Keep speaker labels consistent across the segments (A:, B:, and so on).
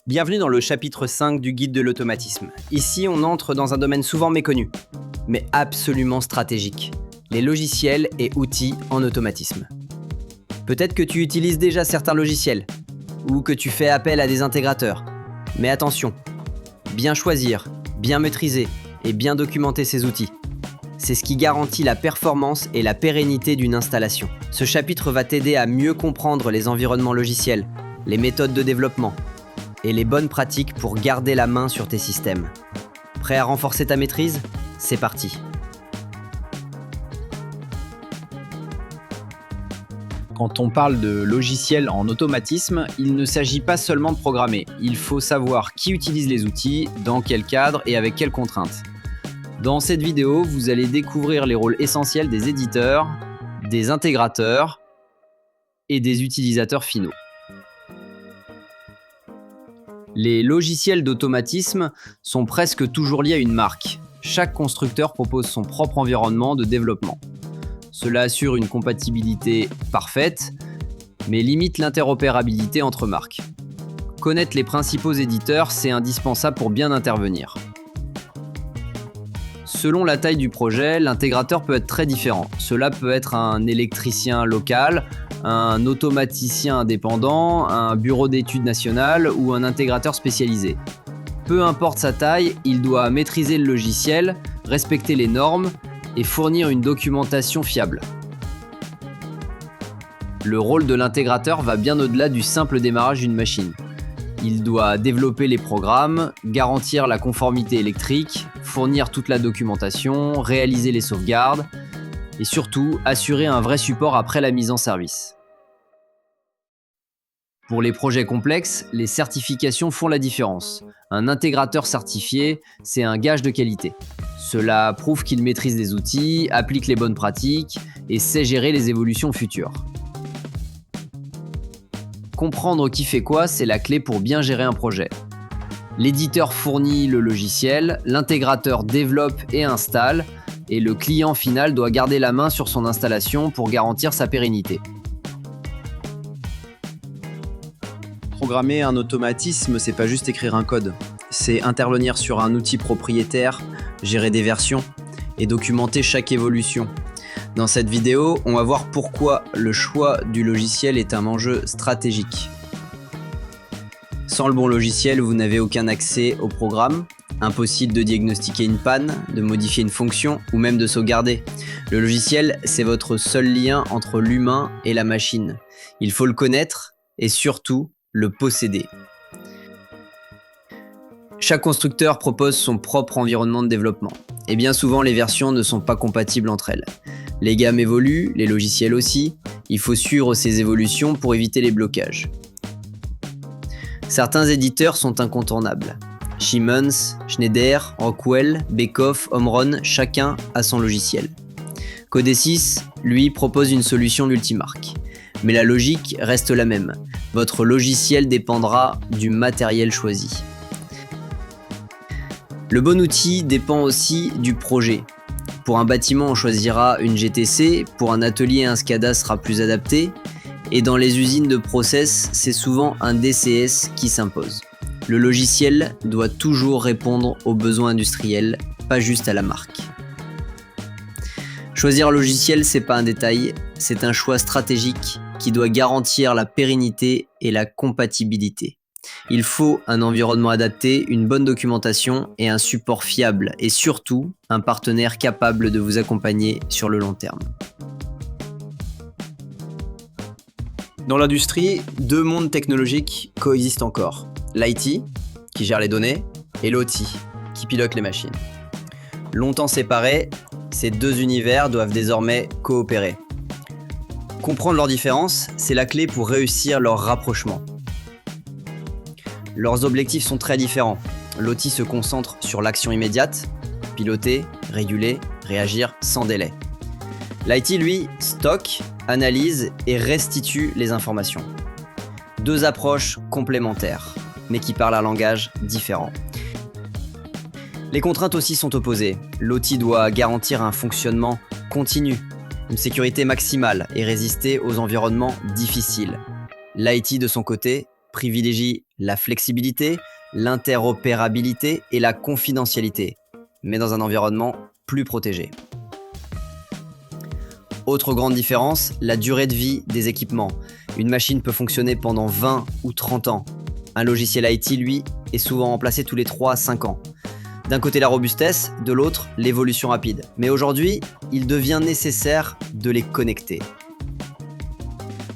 A: Bienvenue dans le chapitre 5 du guide de l'automatisme. Ici, on entre dans un domaine souvent méconnu, mais absolument stratégique. Les logiciels et outils en automatisme. Peut-être que tu utilises déjà certains logiciels, ou que tu fais appel à des intégrateurs. Mais attention, bien choisir, bien maîtriser et bien documenter ces outils. C'est ce qui garantit la performance et la pérennité d'une installation. Ce chapitre va t'aider à mieux comprendre les environnements logiciels, les méthodes de développement, et les bonnes pratiques pour garder la main sur tes systèmes. Prêt à renforcer ta maîtrise ? C'est parti.
B: Quand on parle de logiciels en automatisme, il ne s'agit pas seulement de programmer. Il faut savoir qui utilise les outils, dans quel cadre et avec quelles contraintes. Dans cette vidéo, vous allez découvrir les rôles essentiels des éditeurs, des intégrateurs et des utilisateurs finaux. Les logiciels d'automatisme sont presque toujours liés à une marque. Chaque constructeur propose son propre environnement de développement. Cela assure une compatibilité parfaite, mais limite l'interopérabilité entre marques. Connaître les principaux éditeurs, c'est indispensable pour bien intervenir. Selon la taille du projet, l'intégrateur peut être très différent. Cela peut être un électricien local, un automaticien indépendant, un bureau d'études national ou un intégrateur spécialisé. Peu importe sa taille, il doit maîtriser le logiciel, respecter les normes et fournir une documentation fiable. Le rôle de l'intégrateur va bien au-delà du simple démarrage d'une machine. Il doit développer les programmes, garantir la conformité électrique, fournir toute la documentation, réaliser les sauvegardes et surtout assurer un vrai support après la mise en service. Pour les projets complexes, les certifications font la différence. Un intégrateur certifié, c'est un gage de qualité. Cela prouve qu'il maîtrise les outils, applique les bonnes pratiques et sait gérer les évolutions futures. Comprendre qui fait quoi, c'est la clé pour bien gérer un projet. L'éditeur fournit le logiciel, l'intégrateur développe et installe, et le client final doit garder la main sur son installation pour garantir sa pérennité.
A: Programmer un automatisme, c'est pas juste écrire un code. C'est intervenir sur un outil propriétaire, gérer des versions et documenter chaque évolution. Dans cette vidéo, on va voir pourquoi le choix du logiciel est un enjeu stratégique. Sans le bon logiciel, vous n'avez aucun accès au programme. Impossible de diagnostiquer une panne, de modifier une fonction ou même de sauvegarder. Le logiciel, c'est votre seul lien entre l'humain et la machine. Il faut le connaître et surtout le posséder. Chaque constructeur propose son propre environnement de développement. Et bien souvent, les versions ne sont pas compatibles entre elles. Les gammes évoluent, les logiciels aussi. Il faut suivre ces évolutions pour éviter les blocages. Certains éditeurs sont incontournables. Siemens, Schneider, Rockwell, Beckhoff, Omron, chacun a son logiciel. Codesys, lui, propose une solution multimarque. Mais la logique reste la même. Votre logiciel dépendra du matériel choisi. Le bon outil dépend aussi du projet. Pour un bâtiment, on choisira une GTC, pour un atelier, un SCADA sera plus adapté, et dans les usines de process, c'est souvent un DCS qui s'impose. Le logiciel doit toujours répondre aux besoins industriels, pas juste à la marque. Choisir un logiciel, c'est pas un détail, c'est un choix stratégique qui doit garantir la pérennité et la compatibilité. Il faut un environnement adapté, une bonne documentation et un support fiable et surtout un partenaire capable de vous accompagner sur le long terme. Dans l'industrie, deux mondes technologiques coexistent encore. L'IT, qui gère les données, et l'OT, qui pilote les machines. Longtemps séparés, ces deux univers doivent désormais coopérer. Comprendre leurs différences, c'est la clé pour réussir leur rapprochement. Leurs objectifs sont très différents. L'OT se concentre sur l'action immédiate, piloter, réguler, réagir sans délai. L'IT, lui, stocke, analyse et restitue les informations. Deux approches complémentaires, mais qui parlent un langage différent. Les contraintes aussi sont opposées. L'OT doit garantir un fonctionnement continu, une sécurité maximale et résister aux environnements difficiles. L'IT, de son côté, privilégie la flexibilité, l'interopérabilité et la confidentialité, mais dans un environnement plus protégé. Autre grande différence, la durée de vie des équipements. Une machine peut fonctionner pendant 20 ou 30 ans. Un logiciel IT, lui, est souvent remplacé tous les 3 à 5 ans. D'un côté la robustesse, de l'autre l'évolution rapide. Mais aujourd'hui, il devient nécessaire de les connecter.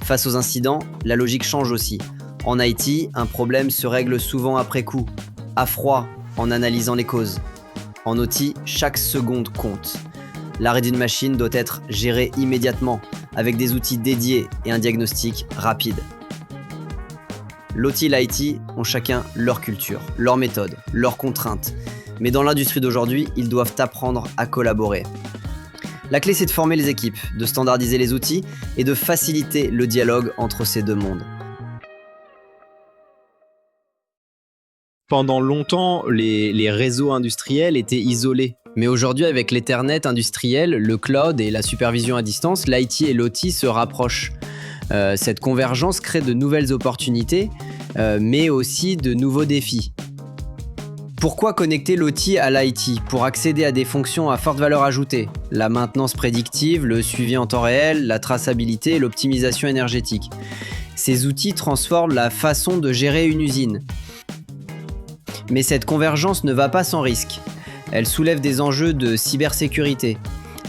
A: Face aux incidents, la logique change aussi. En IT, un problème se règle souvent après coup, à froid, en analysant les causes. En OT, chaque seconde compte. L'arrêt d'une machine doit être géré immédiatement, avec des outils dédiés et un diagnostic rapide. L'OT et l'IT ont chacun leur culture, leur méthode, leurs contraintes. Mais dans l'industrie d'aujourd'hui, ils doivent apprendre à collaborer. La clé, c'est de former les équipes, de standardiser les outils et de faciliter le dialogue entre ces deux mondes.
B: Pendant longtemps, les réseaux industriels étaient isolés. Mais aujourd'hui, avec l'Ethernet industriel, le cloud et la supervision à distance, l'IT et l'OT se rapprochent. Cette convergence crée de nouvelles opportunités, mais aussi de nouveaux défis. Pourquoi connecter l'OT à l'IT? Pour accéder à des fonctions à forte valeur ajoutée, la maintenance prédictive, le suivi en temps réel, la traçabilité et l'optimisation énergétique. Ces outils transforment la façon de gérer une usine. Mais cette convergence ne va pas sans risque. Elle soulève des enjeux de cybersécurité.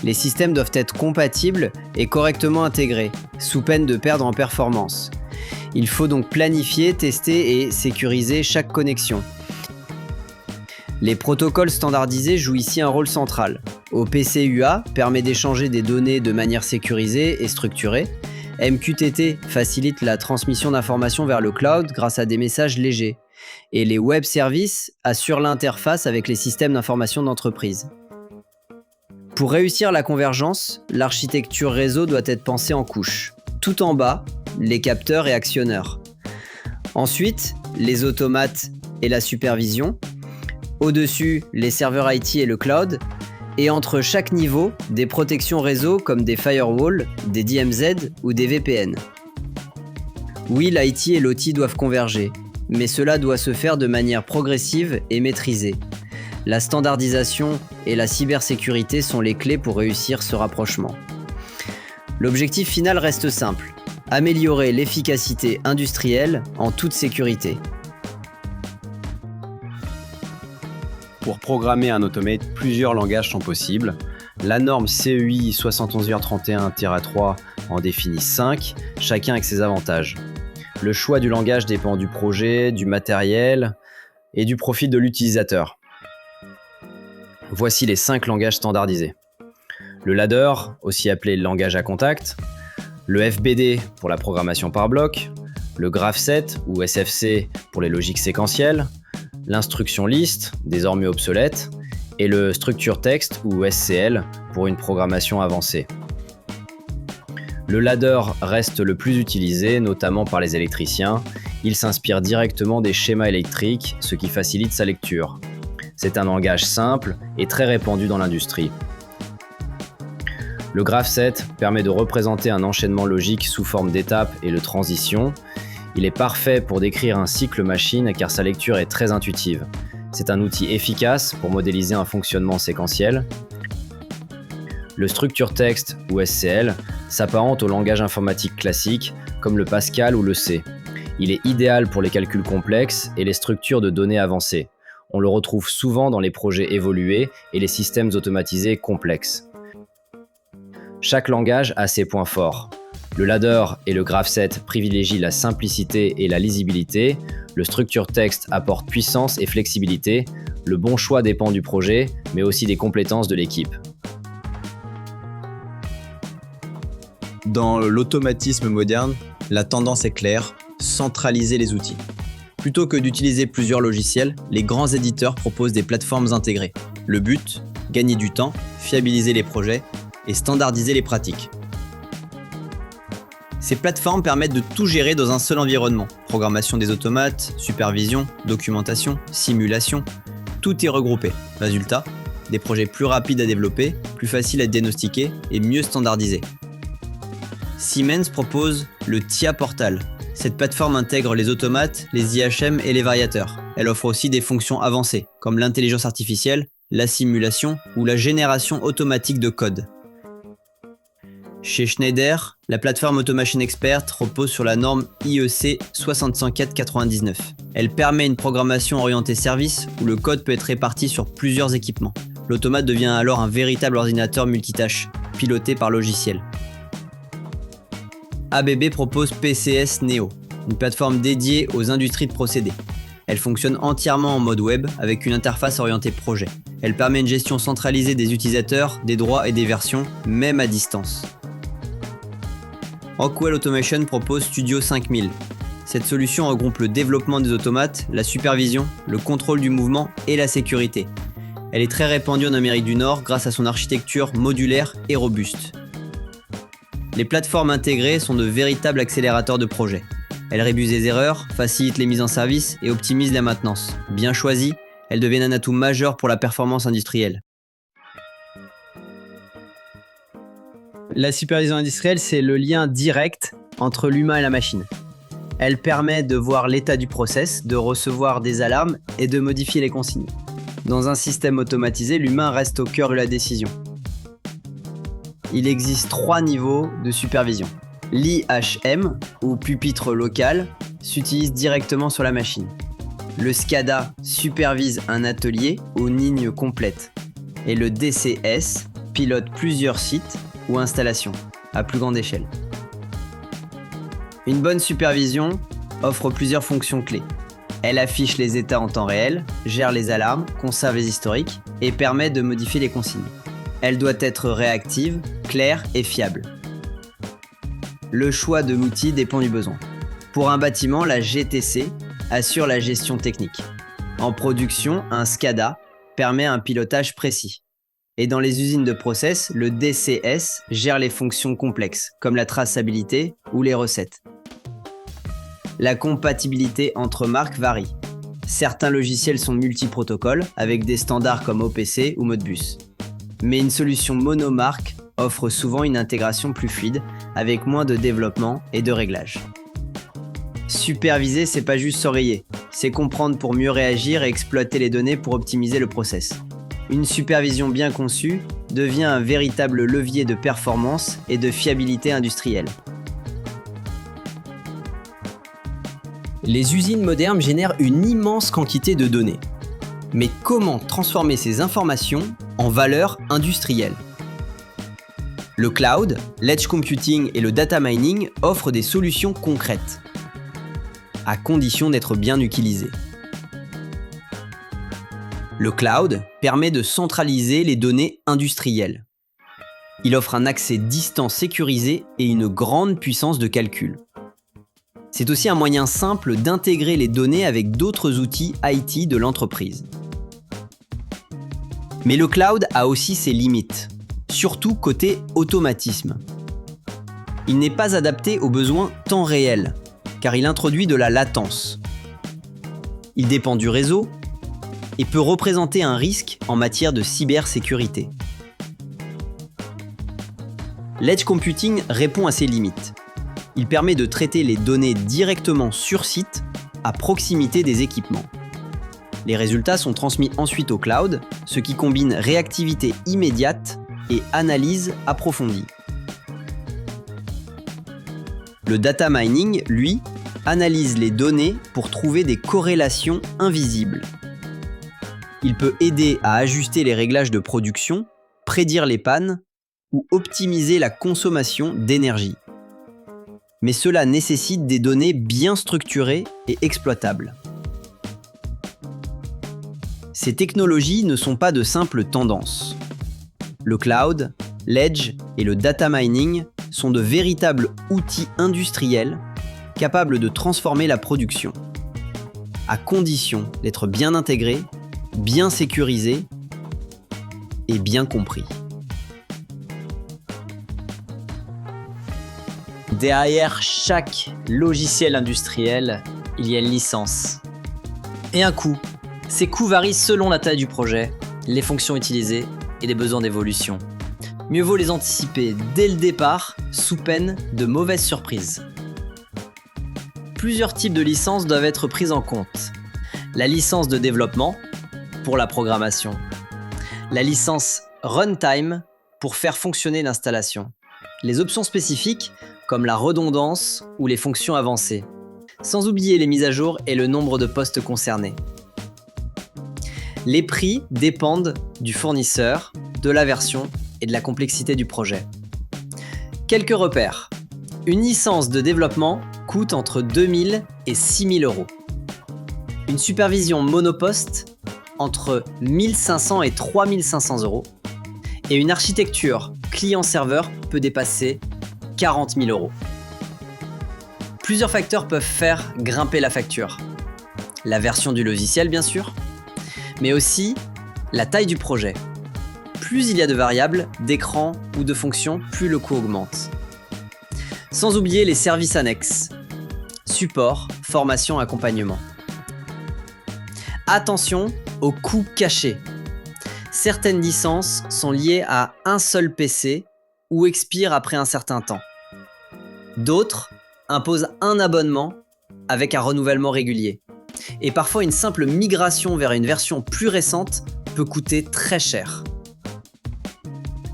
B: Les systèmes doivent être compatibles et correctement intégrés, sous peine de perdre en performance. Il faut donc planifier, tester et sécuriser chaque connexion. Les protocoles standardisés jouent ici un rôle central. OPC-UA permet d'échanger des données de manière sécurisée et structurée. MQTT facilite la transmission d'informations vers le cloud grâce à des messages légers. Et les web services assurent l'interface avec les systèmes d'information d'entreprise. Pour réussir la convergence, l'architecture réseau doit être pensée en couches. Tout en bas, les capteurs et actionneurs. Ensuite, les automates et la supervision. Au-dessus, les serveurs IT et le cloud. Et entre chaque niveau, des protections réseau comme des firewalls, des DMZ ou des VPN. Oui, l'IT et l'OT doivent converger, mais cela doit se faire de manière progressive et maîtrisée. La standardisation et la cybersécurité sont les clés pour réussir ce rapprochement. L'objectif final reste simple, améliorer l'efficacité industrielle en toute sécurité.
C: Pour programmer un automate, plusieurs langages sont possibles. La norme CEI 71V31-3 en définit 5, chacun avec ses avantages. Le choix du langage dépend du projet, du matériel et du profil de l'utilisateur. Voici les 5 langages standardisés. Le ladder, aussi appelé langage à contact, le FBD pour la programmation par bloc, le graphset ou SFC pour les logiques séquentielles, l'instruction list, désormais obsolète, et le structure text ou SCL pour une programmation avancée. Le ladder reste le plus utilisé, notamment par les électriciens. Il s'inspire directement des schémas électriques, ce qui facilite sa lecture. C'est un langage simple et très répandu dans l'industrie. Le graphset permet de représenter un enchaînement logique sous forme d'étapes et de transitions. Il est parfait pour décrire un cycle machine car sa lecture est très intuitive. C'est un outil efficace pour modéliser un fonctionnement séquentiel. Le structure text ou SCL s'apparente au langage informatique classique comme le Pascal ou le C. Il est idéal pour les calculs complexes et les structures de données avancées. On le retrouve souvent dans les projets évolués et les systèmes automatisés complexes. Chaque langage a ses points forts. Le ladder et le graphset privilégient la simplicité et la lisibilité. Le structure text apporte puissance et flexibilité. Le bon choix dépend du projet, mais aussi des compétences de l'équipe.
D: Dans l'automatisme moderne, la tendance est claire, centraliser les outils. Plutôt que d'utiliser plusieurs logiciels, les grands éditeurs proposent des plateformes intégrées. Le but, gagner du temps, fiabiliser les projets et standardiser les pratiques. Ces plateformes permettent de tout gérer dans un seul environnement. Programmation des automates, supervision, documentation, simulation, tout est regroupé. Résultat, des projets plus rapides à développer, plus faciles à diagnostiquer et mieux standardisés. Siemens propose le TIA Portal, Cette plateforme intègre les automates, les IHM et les variateurs. Elle offre aussi des fonctions avancées, comme l'intelligence artificielle, la simulation ou la génération automatique de code. Chez Schneider, la plateforme Automation Expert repose sur la norme IEC 60499. Elle permet une programmation orientée service où le code peut être réparti sur plusieurs équipements. L'automate devient alors un véritable ordinateur multitâche, piloté par logiciel. ABB propose PCS Neo, une plateforme dédiée aux industries de procédés. Elle fonctionne entièrement en mode web avec une interface orientée projet. Elle permet une gestion centralisée des utilisateurs, des droits et des versions, même à distance. Rockwell Automation propose Studio 5000. Cette solution regroupe le développement des automates, la supervision, le contrôle du mouvement et la sécurité. Elle est très répandue en Amérique du Nord grâce à son architecture modulaire et robuste. Les plateformes intégrées sont de véritables accélérateurs de projets. Elles réduisent les erreurs, facilitent les mises en service et optimisent la maintenance. Bien choisies, elles deviennent un atout majeur pour la performance industrielle.
A: La supervision industrielle, c'est le lien direct entre l'humain et la machine. Elle permet de voir l'état du process, de recevoir des alarmes et de modifier les consignes. Dans un système automatisé, l'humain reste au cœur de la décision. Il existe 3 niveaux de supervision. L'IHM, ou pupitre local, s'utilise directement sur la machine. Le SCADA supervise un atelier aux lignes complètes. Et le DCS pilote plusieurs sites ou installations à plus grande échelle. Une bonne supervision offre plusieurs fonctions clés. Elle affiche les états en temps réel, gère les alarmes, conserve les historiques et permet de modifier les consignes. Elle doit être réactive, claire et fiable. Le choix de l'outil dépend du besoin. Pour un bâtiment, la GTC assure la gestion technique. En production, un SCADA permet un pilotage précis. Et dans les usines de process, le DCS gère les fonctions complexes, comme la traçabilité ou les recettes. La compatibilité entre marques varie. Certains logiciels sont multi-protocoles, avec des standards comme OPC ou Modbus. Mais une solution monomarque offre souvent une intégration plus fluide, avec moins de développement et de réglage. Superviser, c'est pas juste s'oreiller, c'est comprendre pour mieux réagir et exploiter les données pour optimiser le process. Une supervision bien conçue devient un véritable levier de performance et de fiabilité industrielle. Les usines modernes génèrent une immense quantité de données. Mais comment transformer ces informations en valeur industrielle ? Le cloud, l'edge computing et le data mining offrent des solutions concrètes, à condition d'être bien utilisées. Le cloud permet de centraliser les données industrielles. Il offre un accès distant sécurisé et une grande puissance de calcul. C'est aussi un moyen simple d'intégrer les données avec d'autres outils IT de l'entreprise. Mais le cloud a aussi ses limites, surtout côté automatisme. Il n'est pas adapté aux besoins temps réel, car il introduit de la latence. Il dépend du réseau et peut représenter un risque en matière de cybersécurité. L'edge computing répond à ces limites. Il permet de traiter les données directement sur site, à proximité des équipements. Les résultats sont transmis ensuite au cloud, ce qui combine réactivité immédiate et analyse approfondie. Le data mining, lui, analyse les données pour trouver des corrélations invisibles. Il peut aider à ajuster les réglages de production, prédire les pannes ou optimiser la consommation d'énergie. Mais cela nécessite des données bien structurées et exploitables. Ces technologies ne sont pas de simples tendances. Le cloud, l'edge et le data mining sont de véritables outils industriels capables de transformer la production, à condition d'être bien intégrés, bien sécurisés et bien compris.
E: Derrière chaque logiciel industriel, il y a une licence et un coût. Ces coûts varient selon la taille du projet, les fonctions utilisées et les besoins d'évolution. Mieux vaut les anticiper dès le départ, sous peine de mauvaises surprises. Plusieurs types de licences doivent être prises en compte. La licence de développement, pour la programmation. La licence Runtime, pour faire fonctionner l'installation. Les options spécifiques, comme la redondance ou les fonctions avancées. Sans oublier les mises à jour et le nombre de postes concernés. Les prix dépendent du fournisseur, de la version et de la complexité du projet. Quelques repères. Une licence de développement coûte entre 2 000 et 6 000 euros. Une supervision monoposte entre 1 500 et 3 500 euros. Et une architecture client-serveur peut dépasser 40 000 euros. Plusieurs facteurs peuvent faire grimper la facture. La version du logiciel, bien sûr, mais aussi la taille du projet. Plus il y a de variables, d'écrans ou de fonctions, plus le coût augmente. Sans oublier les services annexes. Support, formation, accompagnement. Attention aux coûts cachés. Certaines licences sont liées à un seul PC ou expirent après un certain temps. D'autres imposent un abonnement avec un renouvellement régulier. Et parfois, une simple migration vers une version plus récente peut coûter très cher.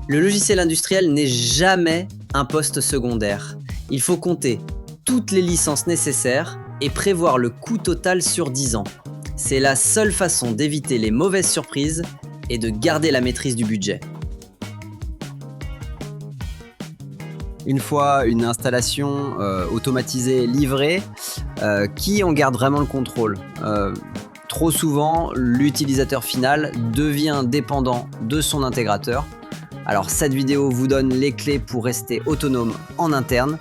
E: Le logiciel industriel n'est jamais un poste secondaire. Il faut compter toutes les licences nécessaires et prévoir le coût total sur 10 ans. C'est la seule façon d'éviter les mauvaises surprises et de garder la maîtrise du budget.
B: Une fois une installation automatisée livrée, qui en garde vraiment le contrôle ? Trop souvent, l'utilisateur final devient dépendant de son intégrateur. Alors cette vidéo vous donne les clés pour rester autonome en interne.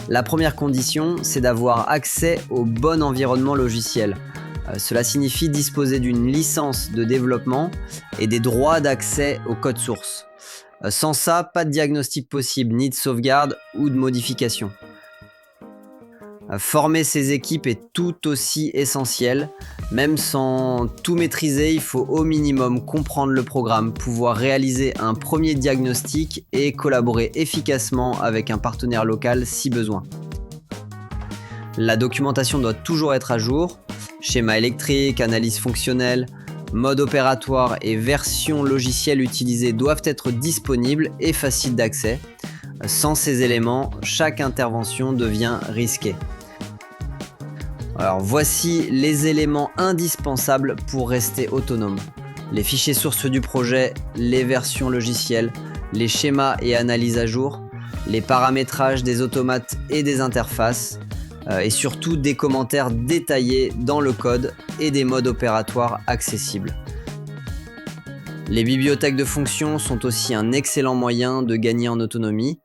B: La première condition, c'est d'avoir accès au bon environnement logiciel. Cela signifie disposer d'une licence de développement et des droits d'accès au code source. Sans ça, pas de diagnostic possible, ni de sauvegarde ou de modification. Former ses équipes est tout aussi essentiel. Même sans tout maîtriser, il faut au minimum comprendre le programme, pouvoir réaliser un premier diagnostic et collaborer efficacement avec un partenaire local si besoin. La documentation doit toujours être à jour. Schéma électrique, analyse fonctionnelle, mode opératoire et version logicielle utilisée doivent être disponibles et faciles d'accès. Sans ces éléments, chaque intervention devient risquée. Alors voici les éléments indispensables pour rester autonome. Les fichiers sources du projet, les versions logicielles, les schémas et analyses à jour, les paramétrages des automates et des interfaces, et surtout des commentaires détaillés dans le code et des modes opératoires accessibles. Les bibliothèques de fonctions sont aussi un excellent moyen de gagner en autonomie.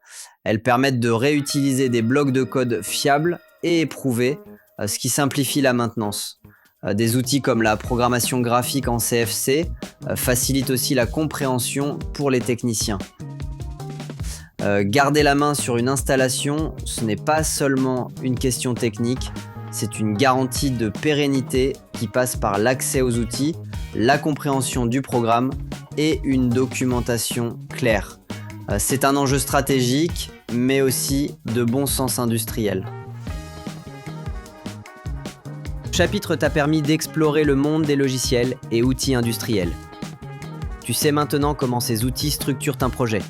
B: Elles permettent de réutiliser des blocs de code fiables et éprouvés, ce qui simplifie la maintenance. Des outils comme la programmation graphique en CFC facilitent aussi la compréhension pour les techniciens. Garder la main sur une installation, ce n'est pas seulement une question technique, c'est une garantie de pérennité qui passe par l'accès aux outils, la compréhension du programme et une documentation claire. C'est un enjeu stratégique, mais aussi de bon sens industriel. Ce chapitre t'a permis d'explorer le monde des logiciels et outils industriels. Tu sais maintenant comment ces outils structurent un projet,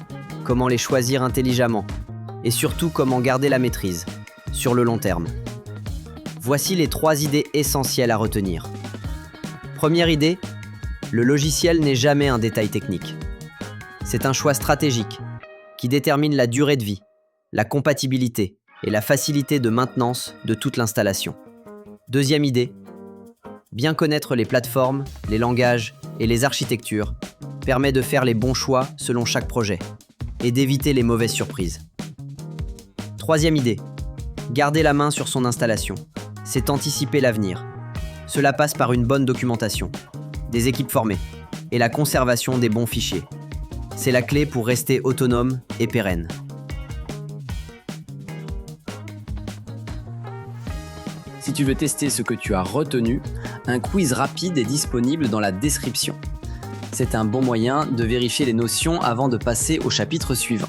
B: comment les choisir intelligemment et surtout comment garder la maîtrise sur le long terme. Voici les 3 idées essentielles à retenir. Première idée, le logiciel n'est jamais un détail technique. C'est un choix stratégique qui détermine la durée de vie, la compatibilité et la facilité de maintenance de toute l'installation. Deuxième idée, bien connaître les plateformes, les langages et les architectures permet de faire les bons choix selon chaque projet et d'éviter les mauvaises surprises. Troisième idée, garder la main sur son installation, c'est anticiper l'avenir. Cela passe par une bonne documentation, des équipes formées et la conservation des bons fichiers. C'est la clé pour rester autonome et pérenne. Si tu veux tester ce que tu as retenu, un quiz rapide est disponible dans la description. C'est un bon moyen de vérifier les notions avant de passer au chapitre suivant.